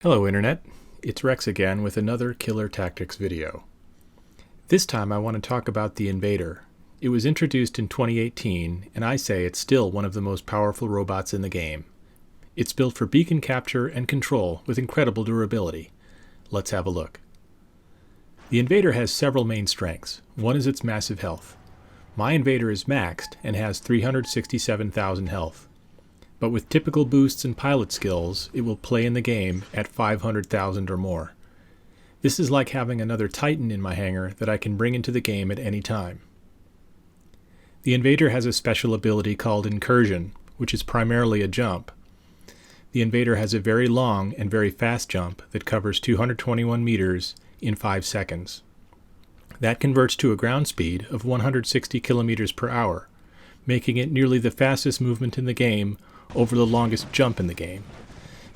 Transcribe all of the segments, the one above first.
Hello Internet, it's Rex again with another Killer Tactics video. This time I want to talk about the Invader. It was introduced in 2018 and I say it's still one of the most powerful robots in the game. It's built for beacon capture and control with incredible durability. Let's have a look. The Invader has several main strengths. One is its massive health. My Invader is maxed and has 367,000 health. But with typical boosts and pilot skills, it will play in the game at 500,000 or more. This is like having another Titan in my hangar that I can bring into the game at any time. The Invader has a special ability called Incursion, which is primarily a jump. The Invader has a very long and very fast jump that covers 221 meters in 5 seconds. That converts to a ground speed of 160 kilometers per hour, making it nearly the fastest movement in the game over the longest jump in the game.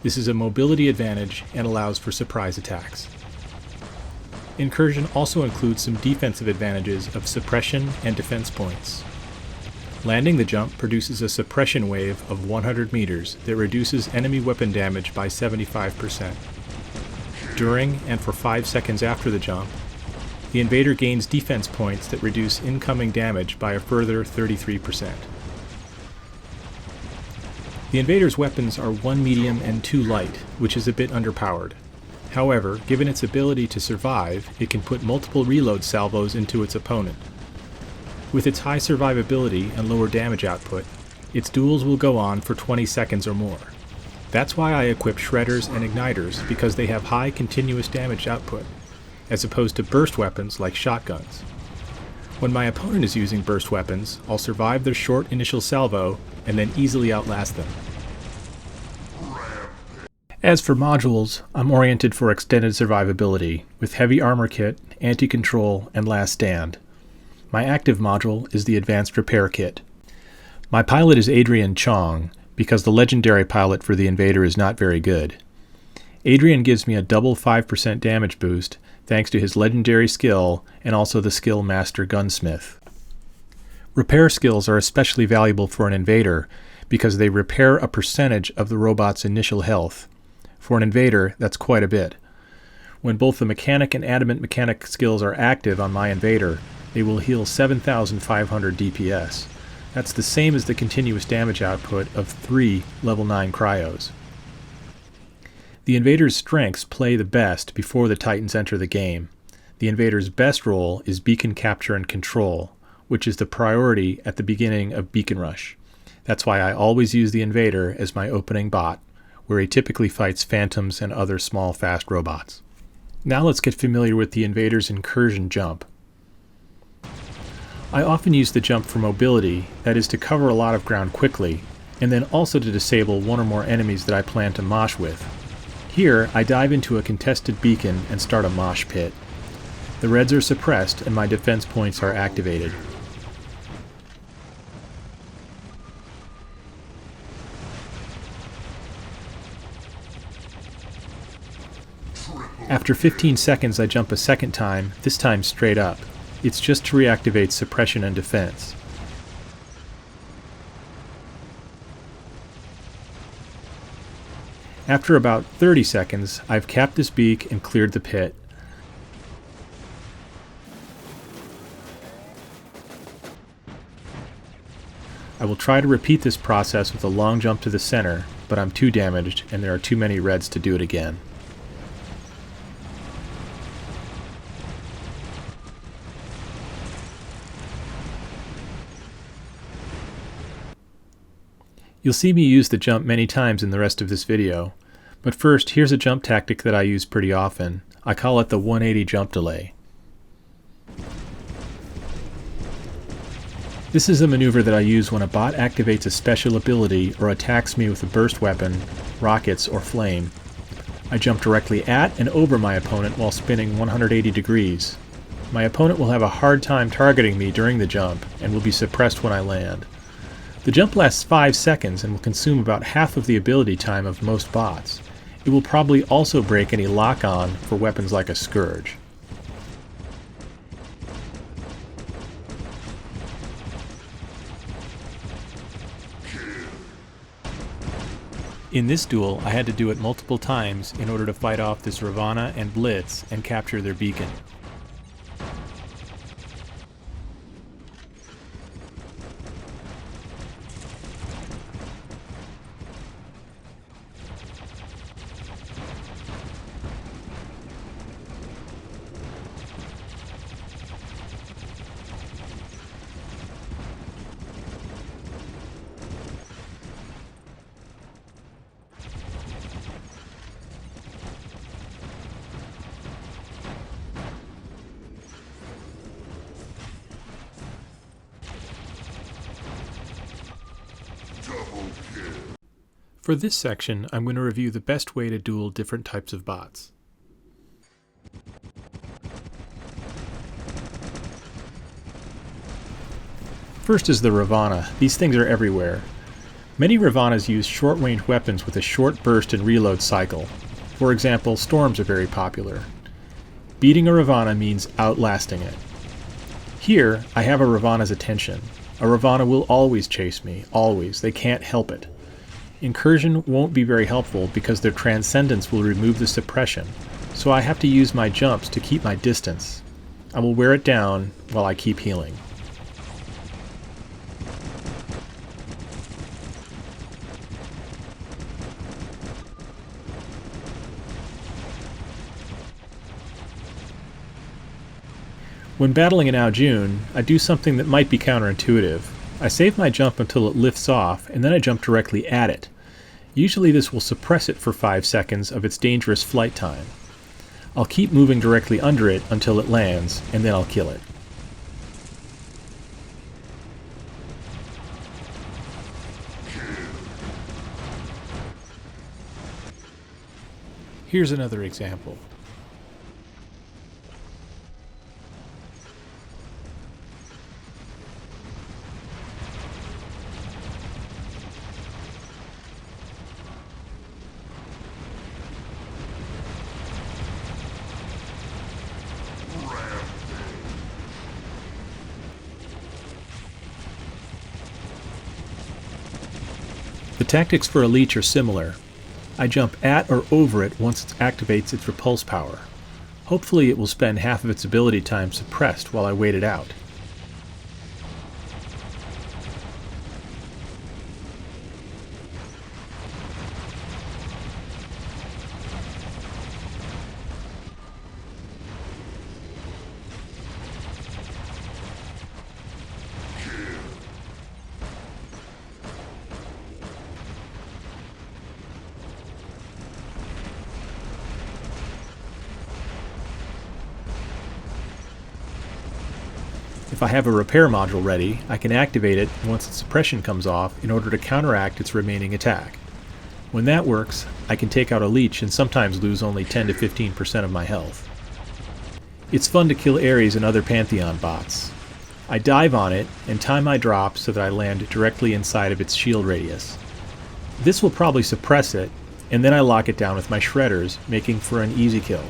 This is a mobility advantage and allows for surprise attacks. Incursion also includes some defensive advantages of suppression and defense points. Landing the jump produces a suppression wave of 100 meters that reduces enemy weapon damage by 75%. During and for 5 seconds after the jump, the Invader gains defense points that reduce incoming damage by a further 33%. The Invader's weapons are 1 medium and 2 light, which is a bit underpowered. However, given its ability to survive, it can put multiple reload salvos into its opponent. With its high survivability and lower damage output, its duels will go on for 20 seconds or more. That's why I equip shredders and igniters, because they have high continuous damage output, as opposed to burst weapons like shotguns. When my opponent is using burst weapons, I'll survive their short initial salvo and then easily outlast them. As for modules, I'm oriented for extended survivability, with heavy armor kit, anti-control, and last stand. My active module is the advanced repair kit. My pilot is Adrian Chong, because the legendary pilot for the Invader is not very good. Adrian gives me a double 5% damage boost thanks to his legendary skill and also the skill Master Gunsmith. Repair skills are especially valuable for an Invader because they repair a percentage of the robot's initial health. For an Invader, that's quite a bit. When both the mechanic and adamant mechanic skills are active on my Invader, they will heal 7,500 DPS. That's the same as the continuous damage output of 3 level 9 cryos. The Invader's strengths play the best before the Titans enter the game. The Invader's best role is beacon capture and control, which is the priority at the beginning of Beacon Rush. That's why I always use the Invader as my opening bot, where he typically fights phantoms and other small fast robots. Now let's get familiar with the Invader's Incursion jump. I often use the jump for mobility, that is to cover a lot of ground quickly, and then also to disable one or more enemies that I plan to mosh with. Here, I dive into a contested beacon and start a mosh pit. The reds are suppressed and my defense points are activated. After 15 seconds I jump a second time, this time straight up. It's just to reactivate suppression and defense. After about 30 seconds, I've capped this beak and cleared the pit. I will try to repeat this process with a long jump to the center, but I'm too damaged and there are too many reds to do it again. You'll see me use the jump many times in the rest of this video, but first here's a jump tactic that I use pretty often. I call it the 180 jump delay. This is a maneuver that I use when a bot activates a special ability or attacks me with a burst weapon, rockets, or flame. I jump directly at and over my opponent while spinning 180 degrees. My opponent will have a hard time targeting me during the jump and will be suppressed when I land. The jump lasts 5 seconds and will consume about half of the ability time of most bots. It will probably also break any lock-on for weapons like a Scourge. In this duel, I had to do it multiple times in order to fight off this Ravana and Blitz and capture their beacon. For this section, I'm going to review the best way to duel different types of bots. First is the Ravana. These things are everywhere. Many Ravanas use short-range weapons with a short burst and reload cycle. For example, storms are very popular. Beating a Ravana means outlasting it. Here, I have a Ravana's attention. A Ravana will always chase me, always. They can't help it. Incursion won't be very helpful because their transcendence will remove the suppression, so I have to use my jumps to keep my distance. I will wear it down while I keep healing. When battling an Aojun, I do something that might be counterintuitive. I save my jump until it lifts off, and then I jump directly at it. Usually this will suppress it for 5 seconds of its dangerous flight time. I'll keep moving directly under it until it lands, and then I'll kill it. Here's another example. The tactics for a Leech are similar. I jump at or over it once it activates its repulse power. Hopefully it will spend half of its ability time suppressed while I wait it out. If I have a repair module ready, I can activate it once its suppression comes off in order to counteract its remaining attack. When that works, I can take out a Leech and sometimes lose only 10 to 15% of my health. It's fun to kill Ares and other Pantheon bots. I dive on it and time my drop so that I land directly inside of its shield radius. This will probably suppress it, and then I lock it down with my shredders, making for an easy kill.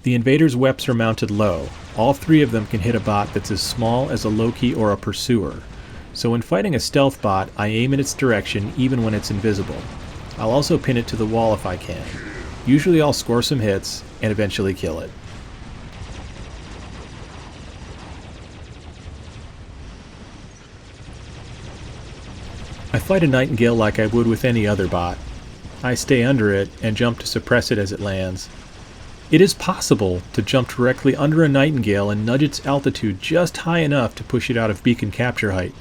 The Invader's weps are mounted low. All 3 of them can hit a bot that's as small as a Loki or a Pursuer. So when fighting a stealth bot, I aim in its direction even when it's invisible. I'll also pin it to the wall if I can. Usually I'll score some hits and eventually kill it. I fight a Nightengale like I would with any other bot. I stay under it and jump to suppress it as it lands. It is possible to jump directly under a Nightengale and nudge its altitude just high enough to push it out of beacon capture height,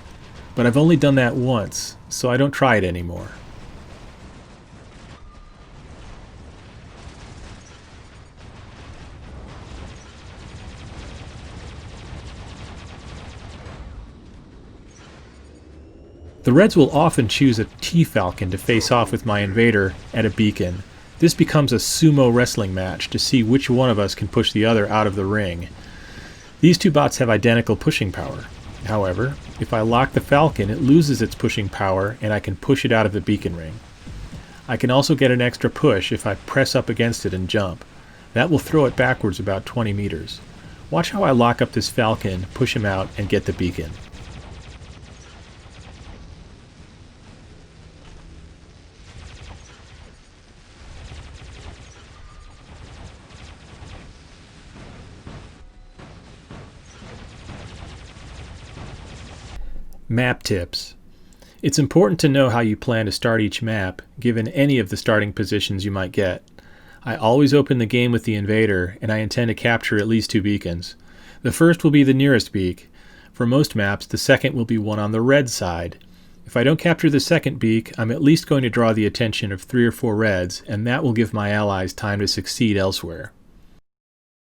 but I've only done that once, so I don't try it anymore. The Reds will often choose a TFalcon to face off with my Invader at a beacon. This becomes a sumo wrestling match to see which one of us can push the other out of the ring. These 2 bots have identical pushing power. However, if I lock the Falcon, it loses its pushing power and I can push it out of the beacon ring. I can also get an extra push if I press up against it and jump. That will throw it backwards about 20 meters. Watch how I lock up this Falcon, push him out, and get the beacon. Map tips. It's important to know how you plan to start each map, given any of the starting positions you might get. I always open the game with the Invader, and I intend to capture at least 2 beacons. The first will be the nearest beak. For most maps, the second will be one on the red side. If I don't capture the second beak, I'm at least going to draw the attention of 3 or 4 reds, and that will give my allies time to succeed elsewhere.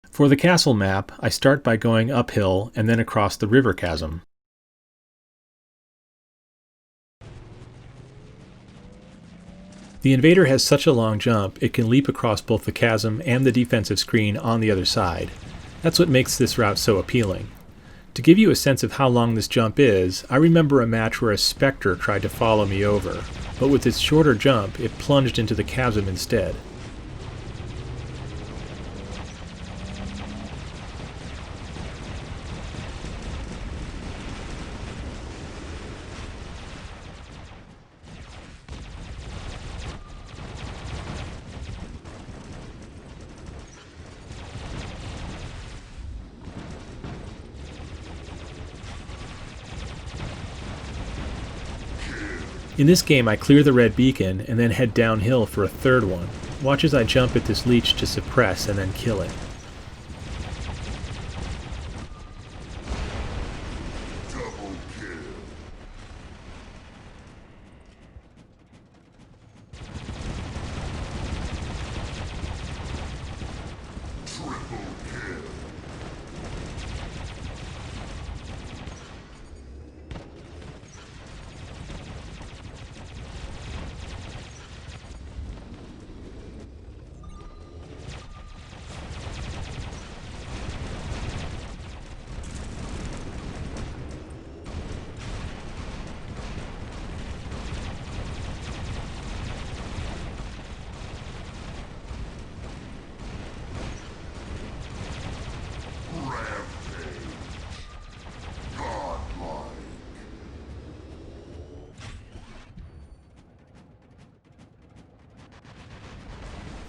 For the castle map, I start by going uphill and then across the river chasm. The Invader has such a long jump, it can leap across both the chasm and the defensive screen on the other side. That's what makes this route so appealing. To give you a sense of how long this jump is, I remember a match where a Spectre tried to follow me over, but with its shorter jump, it plunged into the chasm instead. In this game I clear the red beacon and then head downhill for a third one. Watch as I jump at this Leech to suppress and then kill it.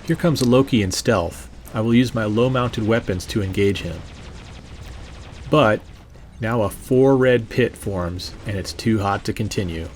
Here comes a Loki in stealth. I will use my low-mounted weapons to engage him. But now a 4-red pit forms, and it's too hot to continue.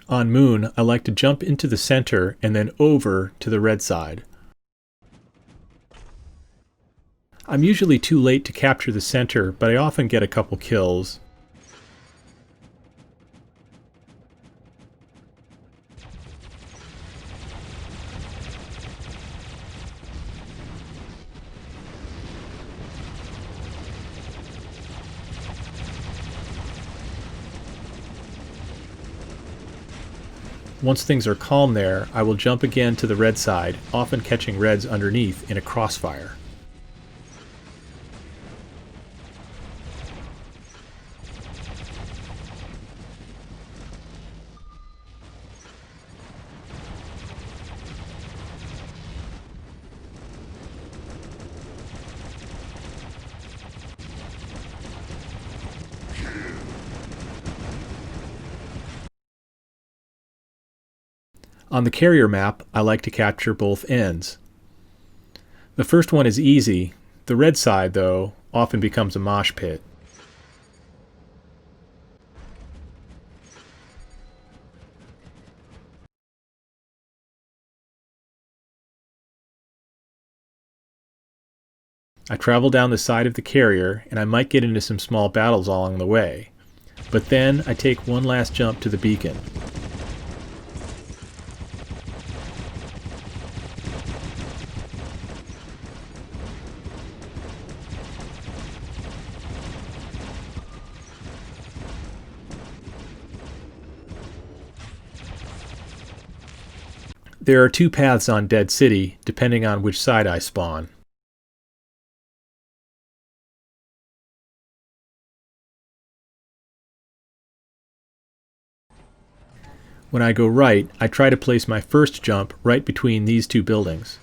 On Moon, I like to jump into the center and then over to the red side. I'm usually too late to capture the center, but I often get a couple kills. Once things are calm there, I will jump again to the red side, often catching reds underneath in a crossfire. On the carrier map, I like to capture both ends. The first one is easy. The red side, though, often becomes a mosh pit. I travel down the side of the carrier, and I might get into some small battles along the way. But then I take one last jump to the beacon. There are two paths on Dead City, depending on which side I spawn. When I go right, I try to place my first jump right between these two buildings.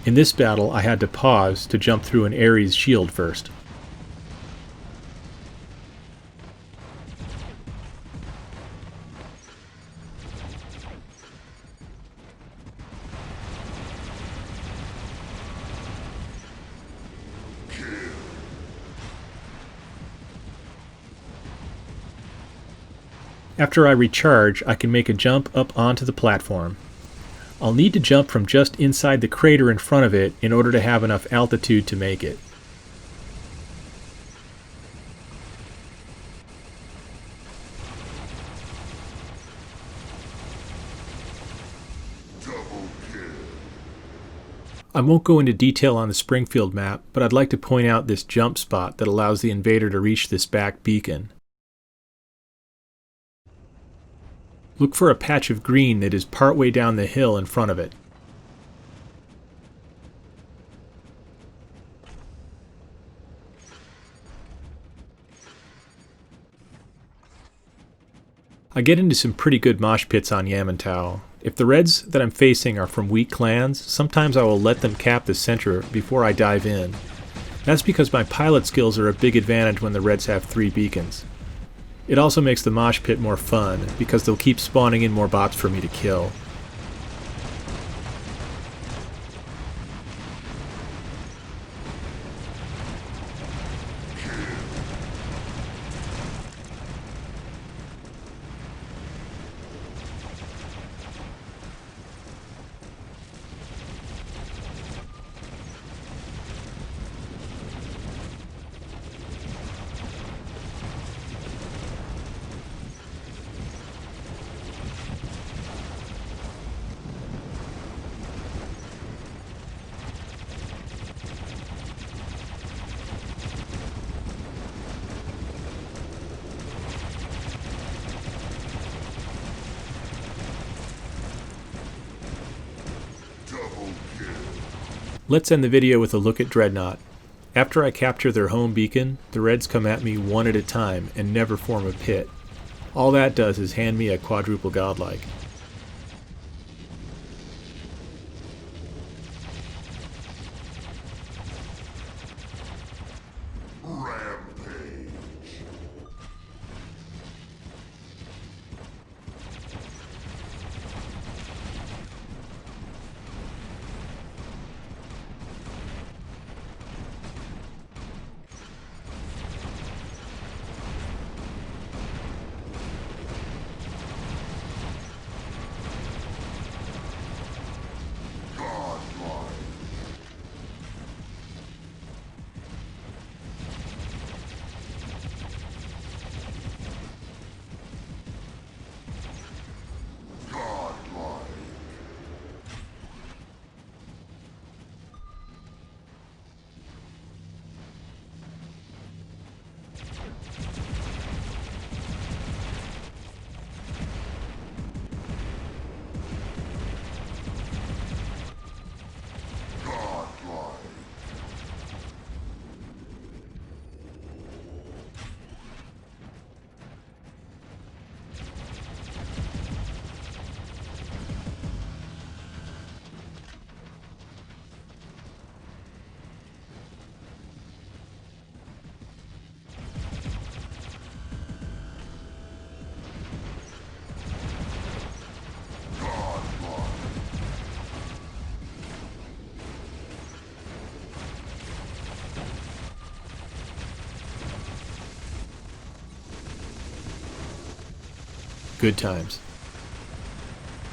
In this battle, I had to pause to jump through an Ares shield first. After I recharge, I can make a jump up onto the platform. I'll need to jump from just inside the crater in front of it in order to have enough altitude to make it. I won't go into detail on the Springfield map, but I'd like to point out this jump spot that allows the Invader to reach this back beacon. Look for a patch of green that is partway down the hill in front of it. I get into some pretty good mosh pits on Yamantau. If the Reds that I'm facing are from weak clans, sometimes I will let them cap the center before I dive in. That's because my pilot skills are a big advantage when the Reds have 3 beacons. It also makes the mosh pit more fun, because they'll keep spawning in more bots for me to kill. Let's end the video with a look at Dreadnought. After I capture their home beacon, the Reds come at me one at a time and never form a pit. All that does is hand me a quadruple godlike. Good times.